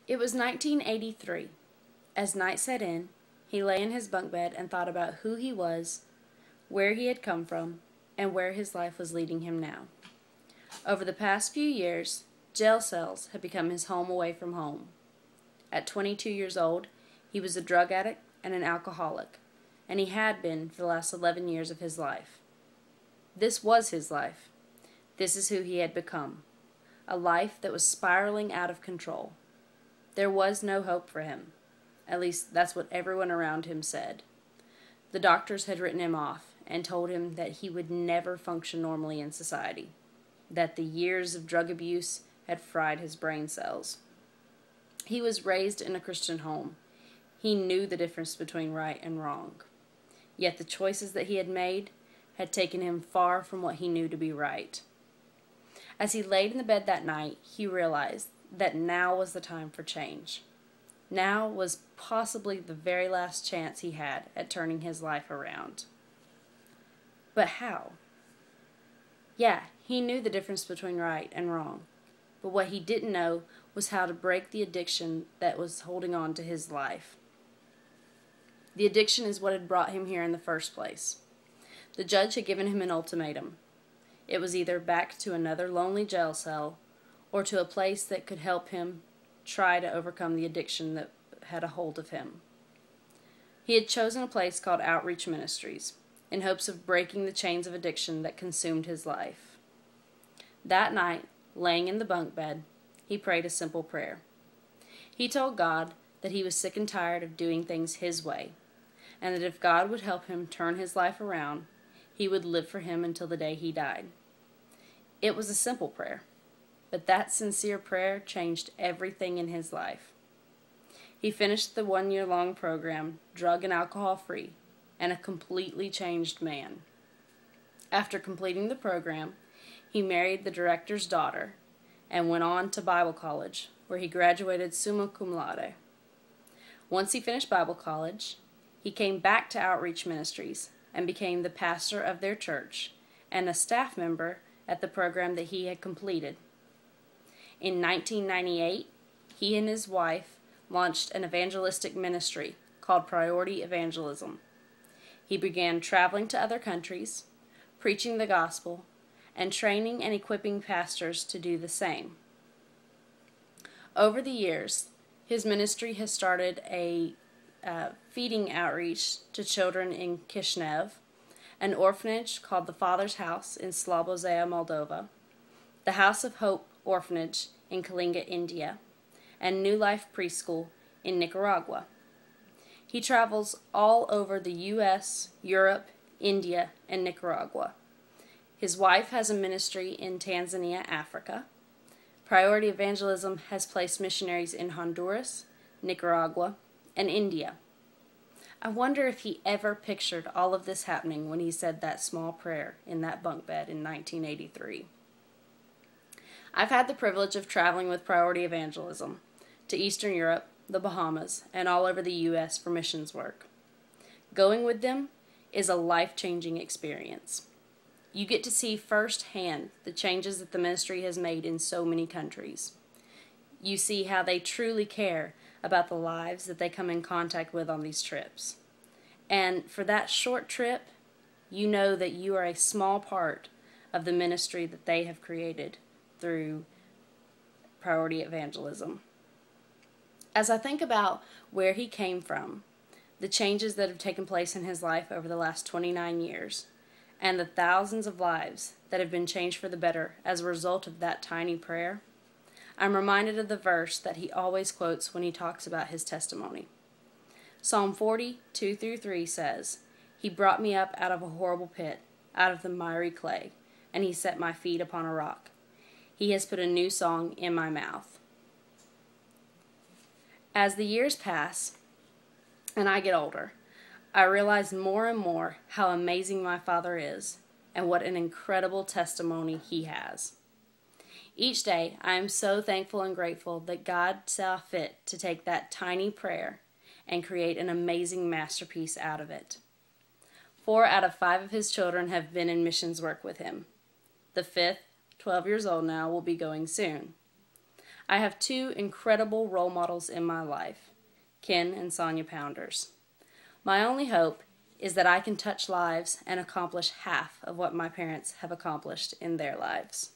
It was 1983. As night set in, he lay in his bunk bed and thought about who he was, where he had come from, and where his life was leading him now. Over the past few years, jail cells had become his home away from home. At 22 years old, he was a drug addict and an alcoholic, and he had been for the last 11 years of his life. This was his life. This is who he had become. A life that was spiraling out of control. There was no hope for him. At least that's what everyone around him said. The doctors had written him off and told him that he would never function normally in society, that the years of drug abuse had fried his brain cells. He was raised in a Christian home. He knew the difference between right and wrong. Yet the choices that he had made had taken him far from what he knew to be right. As he laid in the bed that night, he realized that now was the time for change. Now was possibly the very last chance he had at turning his life around. But how? Yeah, he knew the difference between right and wrong, but what he didn't know was how to break the addiction that was holding on to his life. The addiction is what had brought him here in the first place. The judge had given him an ultimatum. It was either back to another lonely jail cell or to a place that could help him try to overcome the addiction that had a hold of him. He had chosen a place called Outreach Ministries in hopes of breaking the chains of addiction that consumed his life. That night, laying in the bunk bed, he prayed a simple prayer. He told God that he was sick and tired of doing things his way, and that if God would help him turn his life around, he would live for him until the day he died. It was a simple prayer, but that sincere prayer changed everything in his life. He finished the 1-year-long program, drug and alcohol-free, and a completely changed man. After completing the program, he married the director's daughter and went on to Bible college, where he graduated summa cum laude. Once he finished Bible college, he came back to Outreach Ministries and became the pastor of their church and a staff member at the program that he had completed. In 1998, he and his wife launched an evangelistic ministry called Priority Evangelism. He began traveling to other countries, preaching the gospel, and training and equipping pastors to do the same. Over the years, his ministry has started a feeding outreach to children in Kishinev, an orphanage called the Father's House in Slobozia, Moldova, the House of Hope Orphanage in Kalinga, India, and New Life Preschool in Nicaragua. He travels all over the U.S., Europe, India, and Nicaragua. His wife has a ministry in Tanzania, Africa. Priority Evangelism has placed missionaries in Honduras, Nicaragua, and India. I wonder if he ever pictured all of this happening when he said that small prayer in that bunk bed in 1983. I've had the privilege of traveling with Priority Evangelism to Eastern Europe, the Bahamas, and all over the U.S. for missions work. Going with them is a life-changing experience. You get to see firsthand the changes that the ministry has made in so many countries. You see how they truly care about the lives that they come in contact with on these trips. And for that short trip, you know that you are a small part of the ministry that they have created through Priority Evangelism. As I think about where he came from, the changes that have taken place in his life over the last 29 years, and the thousands of lives that have been changed for the better as a result of that tiny prayer, I'm reminded of the verse that he always quotes when he talks about his testimony. Psalm 40:2-3 says, "He brought me up out of a horrible pit, out of the miry clay, and he set my feet upon a rock. He has put a new song in my mouth." As the years pass, and I get older, I realize more and more how amazing my father is and what an incredible testimony he has. Each day, I am so thankful and grateful that God saw fit to take that tiny prayer and create an amazing masterpiece out of it. 4 out of 5 of his children have been in missions work with him. The 5th, 12 years old now, will be going soon. I have two incredible role models in my life, Ken and Sonia Pounders. My only hope is that I can touch lives and accomplish half of what my parents have accomplished in their lives.